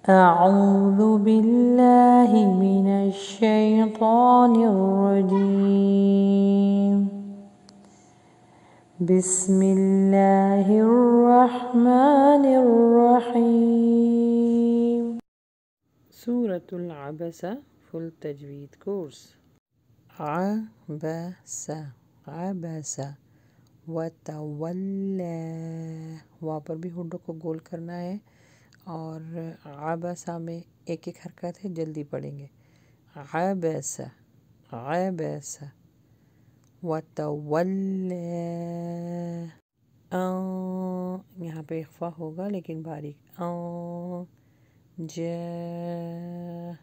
أعوذ بالله من الشيطان الرجيم بسم الله الرحمن الرحيم سورة العبسة فل تجوید کورس عبس عبس وتولى وہاں پر بھی ہونٹوں کو گول کرنا ہے اور عبسہ میں ایک ایک حرکت ہے، جلدی پڑھیں گے. عبس عبس وتولى یہاں پہ اخفا ہوگا لیکن باریک. جاءه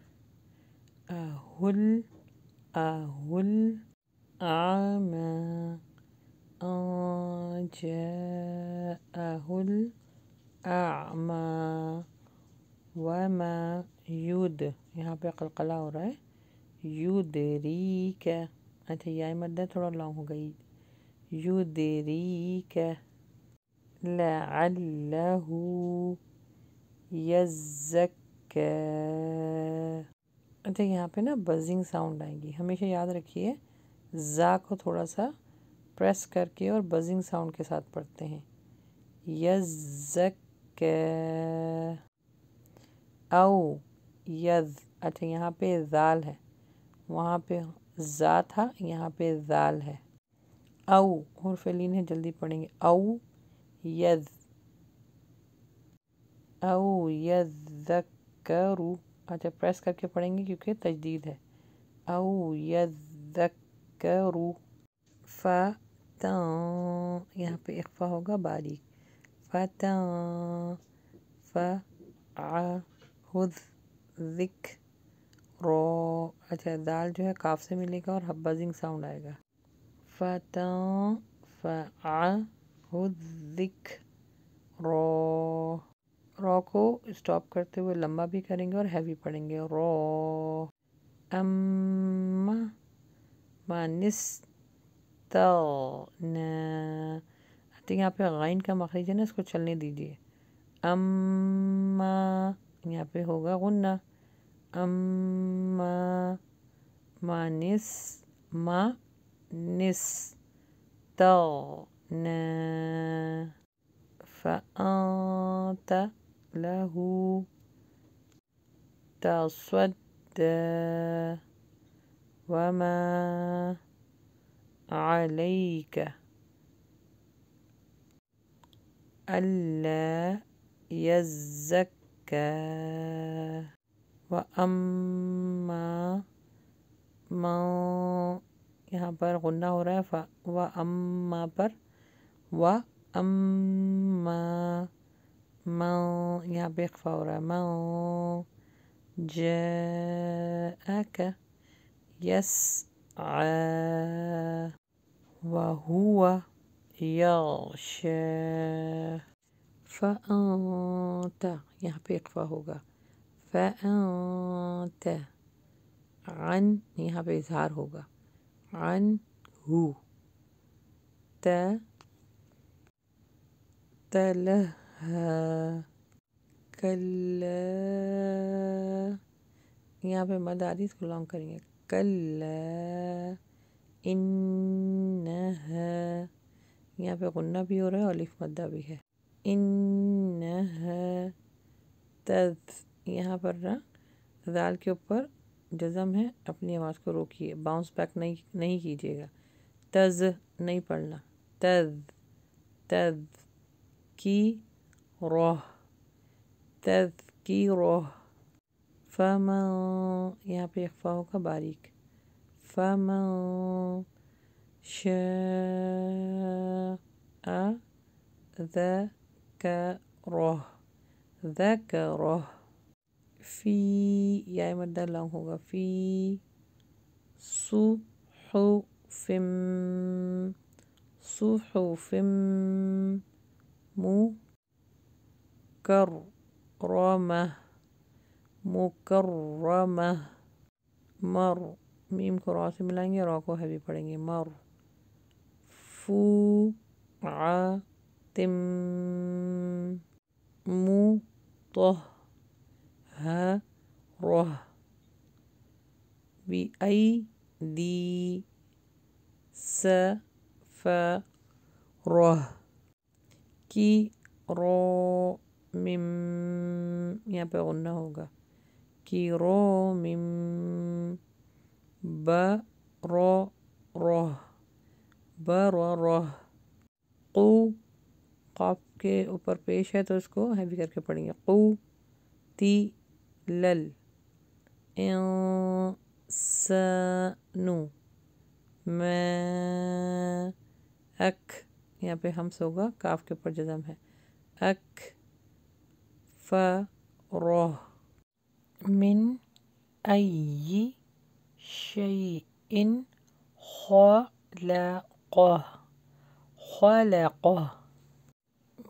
الأعمى جاءه الأعمى وما یہاں پہ قلقلہ ہو رہا ہے. یدریک اچھا یہ مدہ تھوڑا لانگ ہو گئی. یدریک لعلہ یزکی. اچھا یہاں پہ نا بزنگ ساؤنڈ آئیں گی، ہمیشہ یاد رکھیے زا کو تھوڑا سا پریس کر کے اور بزنگ ساؤنڈ کے ساتھ پڑھتے ہیں. یزکی او یز. اچھا یہاں پہ ذال ہے، وہاں پہ زا تھا، یہاں پہ ذال ہے. او حرف لین ہے، جلدی پڑھیں گے. او یز او یذکرو. اچھا پریس کر کے پڑھیں گے کیونکہ تجدید ہے. او یذکرو یہاں پہ اخفا ہوگا باریک. فَعَّهُ ذِکْرُ. اچھا دال جو ہے کاف سے ملے گا اور بزنگ ساؤنڈ آئے گا. فَعَّهُ ذِکْرُ. رو کو اسٹاپ کرتے ہوئے لمبا بھی کریں گے اور ہیوی پڑھیں گے. رو من استغنى. اچھا یہاں پہ غین کا مخرج ہے نا، اس کو چلنے دیجیے. اما یہاں پہ ہوگا غنہ. اما من استغنى فأنت له تصدى وما عليك ألا يزكى. وأما من یہاں پر غنہ ہو رہا ہے. وأما پر وأما من یہاں پہ اخفا ہو رہا ہے. من جاءك يسعى وهو يغشى. فأنت یہاں پہ اخفا ہوگا. فأنت عن یہاں پہ اظہار ہوگا. عنہ تلہا. کلا یہاں پہ مد آدھی، اس کو لانگ کریں گے. کلا انہا یہاں پہ غنہ بھی ہو رہا ہے اور الف مدہ بھی ہے. انہا یہاں پر نا ذال کے اوپر جزم ہے، اپنی آواز کو روکیے، باؤنس بیک نہیں کیجیے گا. تز نہیں پڑھنا. تذ کی روح تذکیرہ. فمن یہاں پہ اخفا ہوگا باریک. فمن شاء ذکرہ. فی یا مدہ لانگ ہوگا. فی صحف مکرمہ. میم کو را سے ملائیں گے، را کو ہیوی پڑھیں گے. مرفوعۃ روح بأيدي سفرة کی رو مم یہاں پہ غنہ ہوگا کی رو مم برو روح قو قاف کے اوپر پیش ہے تو اس کو ہیوی کر کے پڑھیں گے قوتل انسان ما یہاں پہ ہمس ہوگا کاف کے اوپر جزم ہے اکفرہ من ای شیء خلقہ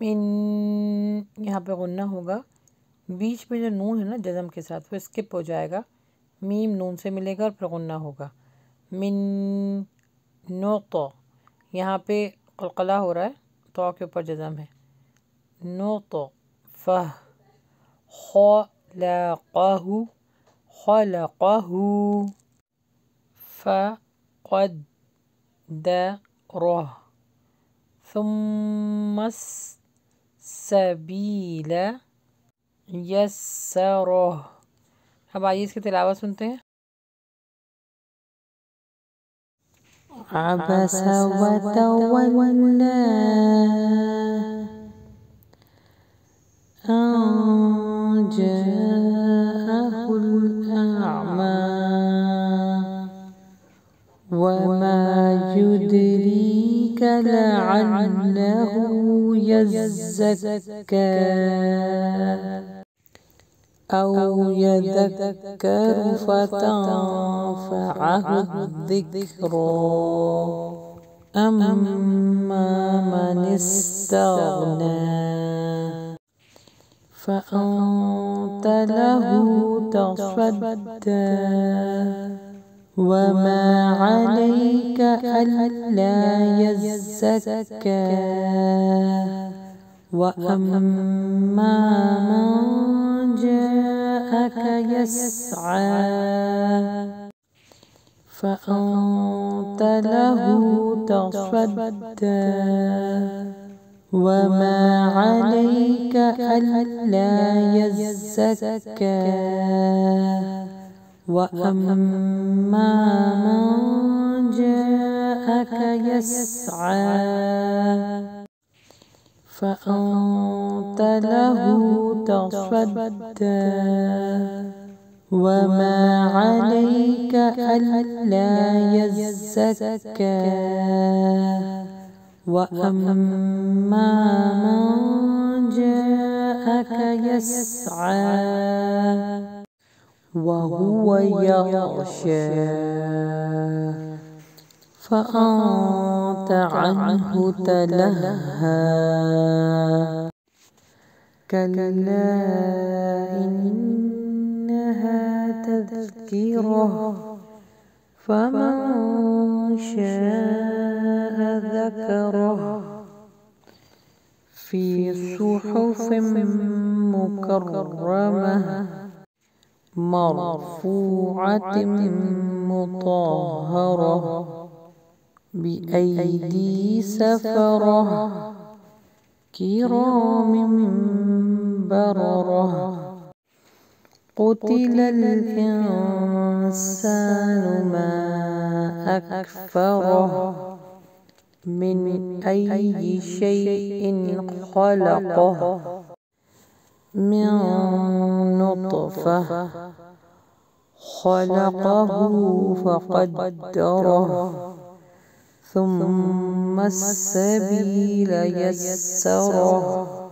من یہاں پہ غنہ ہوگا بیچ میں جو نون ہے نا جزم کے ساتھ وہ اسکپ ہو جائے گا میم نون سے ملے گا اور پھر غنہ ہوگا من نوطہ یہاں پہ قلقلہ ہو رہا ہے تو کے اوپر جزم ہے نوطہ خلقہ فقدرہ ثم السبیل یسرہ اب آئیے اس کی تلاوت سنتے ہیں عبس وتولى أن جاءه الأعمى وما يدريك لعله يزكى أو يذكر فتنفعه الذكرى أما من استغنى فأنت له تصدى وما عليك ألا يزكى وأما من جاءك يسعى فأنت له تصدى وما عليك ألا يزكى وأما من جاءك يسعى فأنت له تصدى وما عليك ألا يزكى وأما من جاءك يسعى وهو يغشى فأنت عنه تلهى كلا إنها تذكرة فمن شاء ذكره في صحف مكرمة مرفوعة مطهرة بأيدي سفرة كرام بررة قتل الإنسان ما أكفره من أي شيء خلقه من نطفة خلقه فقدره ثم السبيل يسره